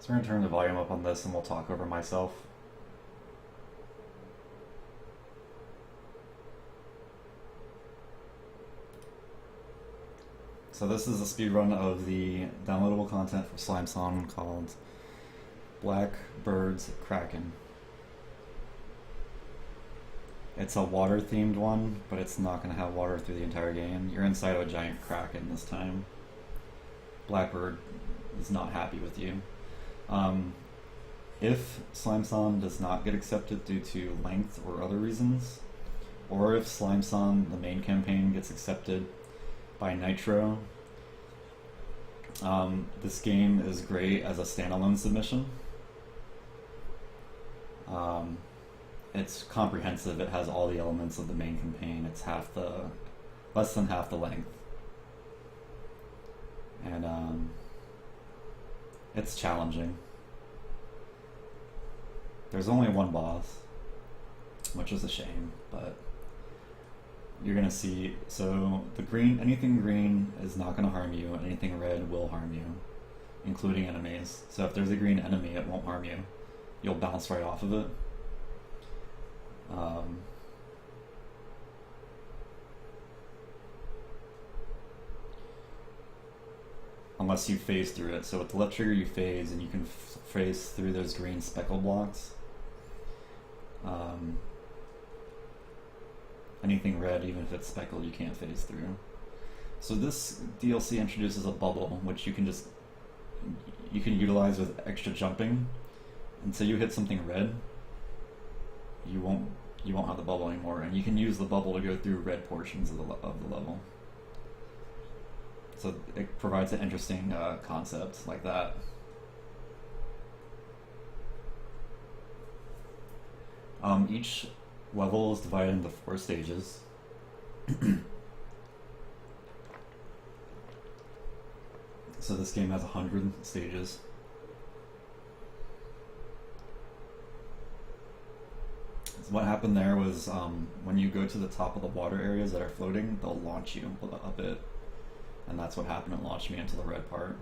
So we're going to turn the volume up on this and we'll talk over myself. So this is a speedrun of the downloadable content for Slime Song called Blackbird's Kraken. It's a water themed one, but it's not going to have water through the entire game. You're inside of a giant Kraken this time. Blackbird is not happy with you. If Slime Song does not get accepted due to length or other reasons, or if Slime Song, the main campaign, gets accepted by Nitro, this game is great as a standalone submission. It's comprehensive. It has all the elements of the main campaign. It's less than half the length, and it's challenging. There's only one boss, which is a shame, but you're gonna see. So anything green is not gonna harm you, and anything red will harm you, including enemies. So if there's a green enemy, it won't harm you. You'll bounce right off of it. Unless you phase through it. So with the left trigger you phase, and you can phase through those green speckle blocks. Anything red, even if it's speckled, you can't phase through. So this DLC introduces a bubble, which you can utilize with extra jumping. And so you hit something red, you won't have the bubble anymore, and you can use the bubble to go through red portions of the level. So it provides an interesting concept like that. Each level is divided into 4 stages. So this game has 100 stages. So what happened there was when you go to the top of the water areas that are floating, they'll launch you a bit. And that's what happened. It launched me into the red part.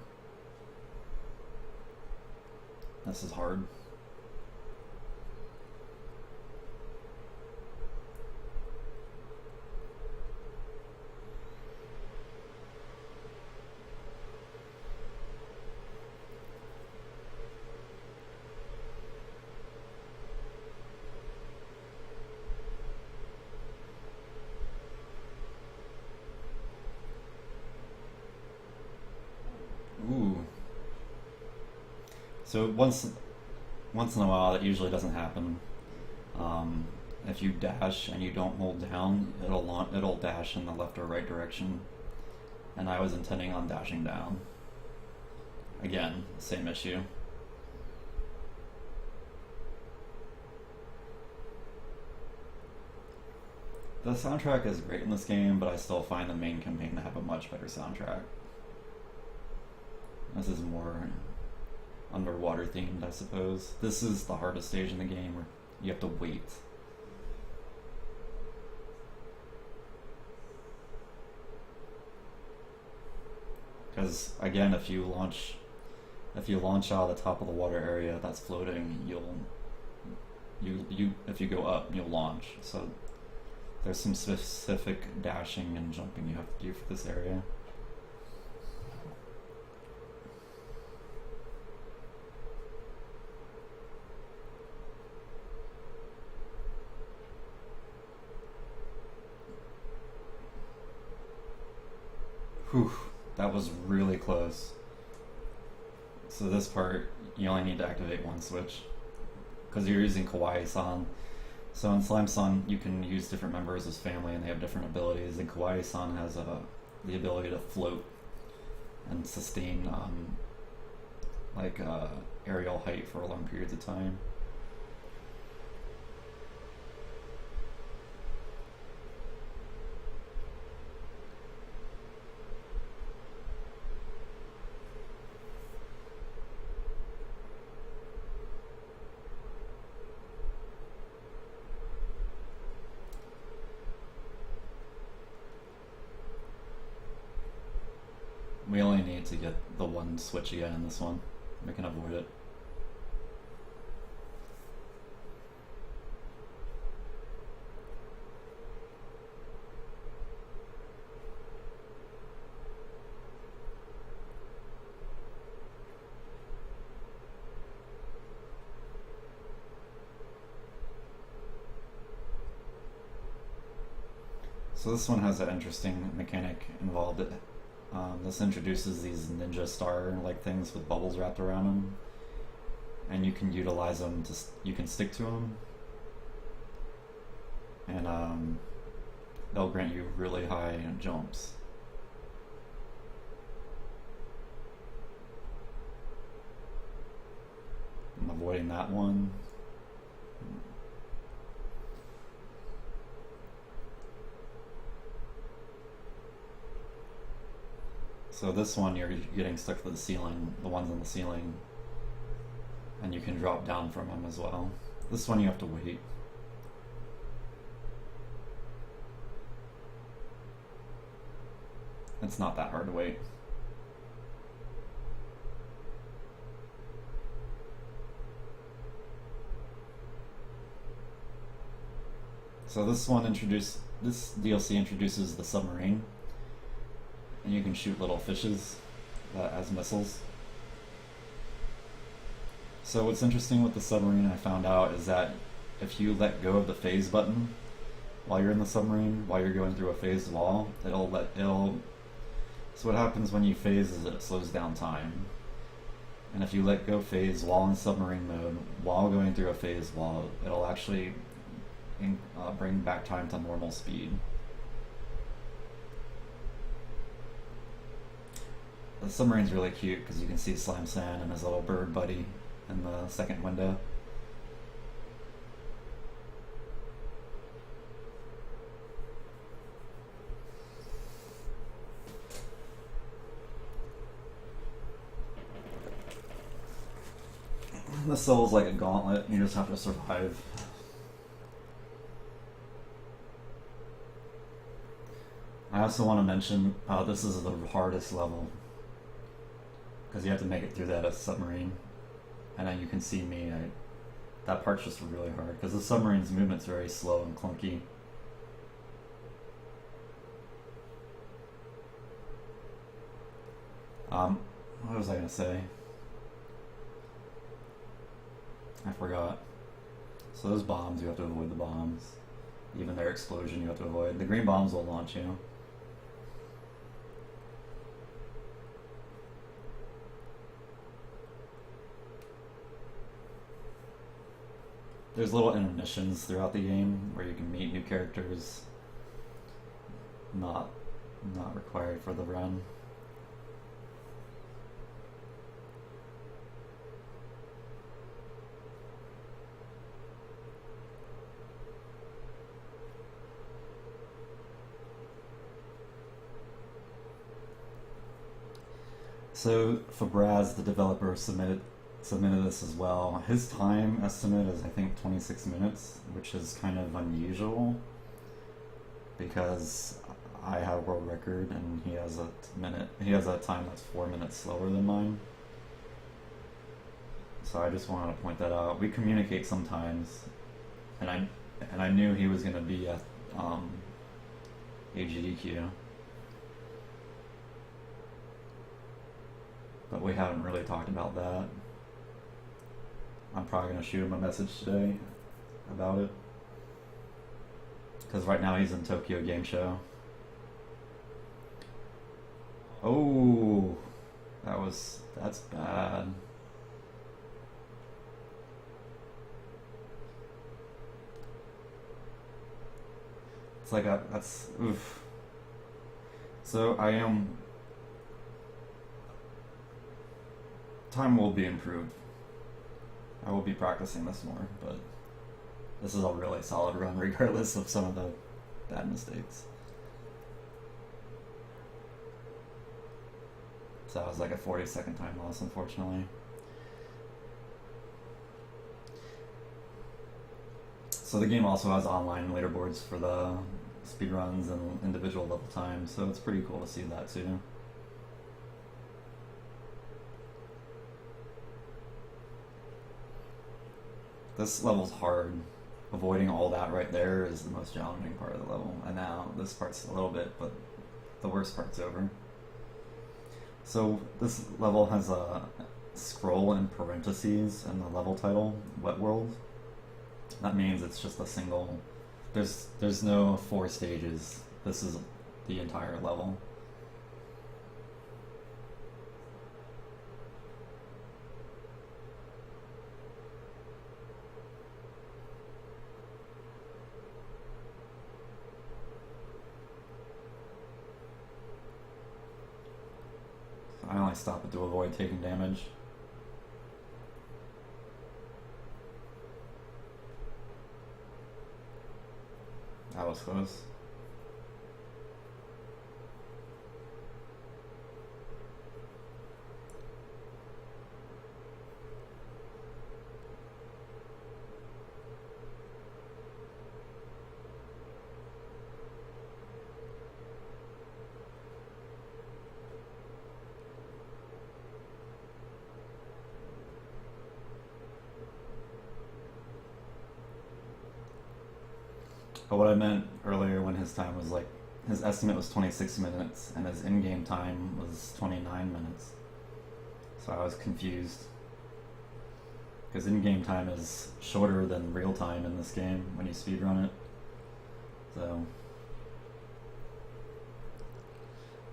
This is hard. Ooh. So once in a while, that usually doesn't happen. If you dash and you don't hold down, it'll dash in the left or right direction. And I was intending on dashing down. Again, same issue. The soundtrack is great in this game, but I still find the main campaign to have a much better soundtrack. This is more underwater themed, I suppose. This is the hardest stage in the game where you have to wait. Because again, if you launch out of the top of the water area that's floating, if you go up, you'll launch. So there's some specific dashing and jumping you have to do for this area. Whew, that was really close. So this part, you only need to activate one switch, because you're using Kawaii-san. So in Slime Song, you can use different members as family, and they have different abilities, and Kawaii-san has the ability to float and sustain aerial height for long periods of time. We only need to get the one switch again in this one. We can avoid it. So this one has an interesting mechanic involved. This introduces these ninja star-like things with bubbles wrapped around them, and you can utilize them you can stick to them, and they'll grant you really high jumps. I'm avoiding that one. So this one you're getting stuck to the ceiling, the ones on the ceiling, and you can drop down from them as well. This one you have to wait. It's not that hard to wait. So this DLC introduces the submarine, and you can shoot little fishes as missiles. So what's interesting with the submarine, I found out, is that if you let go of the phase button while you're in the submarine, while you're going through a phased wall, so what happens when you phase is it slows down time. And if you let go phase while in submarine mode, while going through a phased wall, it'll actually bring back time to normal speed. The submarine's really cute because you can see Slime Sand and his little bird buddy in the second window. This level's like a gauntlet, you just have to survive. I also want to mention this is the hardest level because you have to make it through that submarine, and then you can see me. That part's just really hard because the submarine's movement's very slow and clunky. What was I gonna say? I forgot. So those bombs, you have to avoid the bombs. Even their explosion you have to avoid. The green bombs will launch you. There's little intermissions throughout the game where you can meet new characters. Not required for the run. So Fabraz, the developer, submitted this as well. His time estimate is I think 26 minutes, which is kind of unusual because I have a world record and he has a time that's 4 minutes slower than mine. So I just wanted to point that out. We communicate sometimes, and I knew he was going to be at AGDQ. But we haven't really talked about that. I'm probably going to shoot him a message today about it. Because right now he's in Tokyo Game Show. Oh, that's bad. It's like that's, oof. So time will be improved. I will be practicing this more, but this is a really solid run regardless of some of the bad mistakes. So that was like a 40-second time loss, unfortunately. So the game also has online leaderboards for the speedruns and individual level times, so it's pretty cool to see that too. This level's hard. Avoiding all that right there is the most challenging part of the level. And now this part's a little bit, but the worst part's over. So this level has a scroll in parentheses in the level title, Wet World. That means it's just a single, there's no 4 stages this is the entire level. I only stop it to avoid taking damage. That was close. But what I meant earlier when his time was like, his estimate was 26 minutes and his in-game time was 29 minutes. So I was confused. Because in-game time is shorter than real time in this game when you speedrun it. So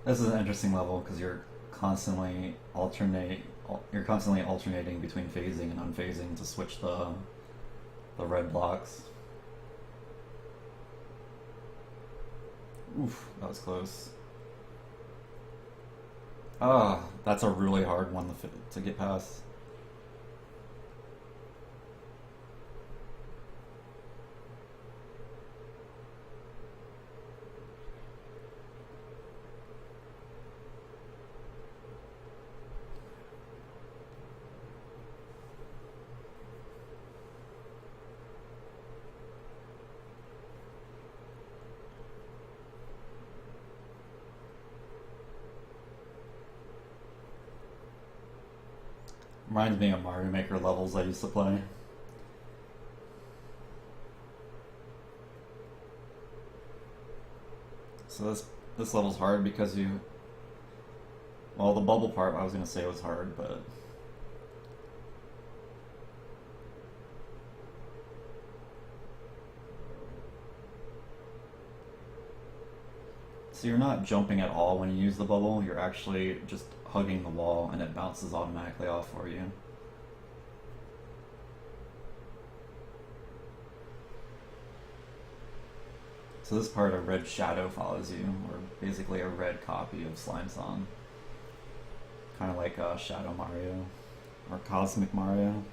this is an interesting level because you're constantly alternating between phasing and unphasing to switch the red blocks. Oof, that was close. Ah, that's a really hard one to get past. Reminds me of Mario Maker levels I used to play. So this level's hard because well, the bubble part I was gonna say was hard, but so you're not jumping at all when you use the bubble, you're actually just hugging the wall and it bounces automatically off for you. So this part, a red shadow follows you, or basically a red copy of Slime Song. Kind of like Shadow Mario, or Cosmic Mario.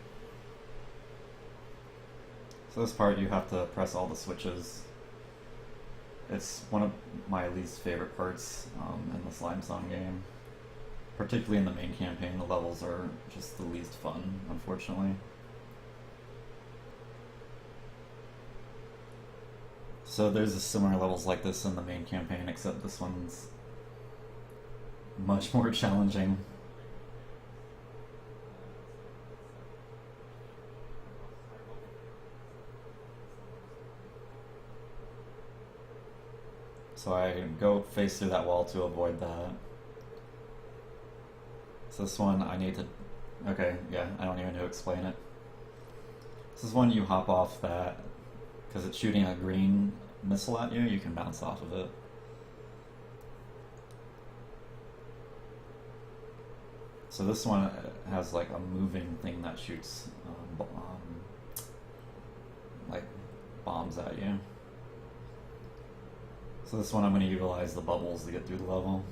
So this part you have to press all the switches. It's one of my least favorite parts in the Slime Song game. Particularly in the main campaign, the levels are just the least fun, unfortunately. So there's similar levels like this in the main campaign, except this one's much more challenging. So I go face through that wall to avoid that. So this one I need to... Okay, yeah, I don't even know how to explain it. This is when you hop off that, because it's shooting a green missile at you, you can bounce off of it. So this one has like a moving thing that shoots like bombs at you. So this one I'm going to utilize the bubbles to get through the level.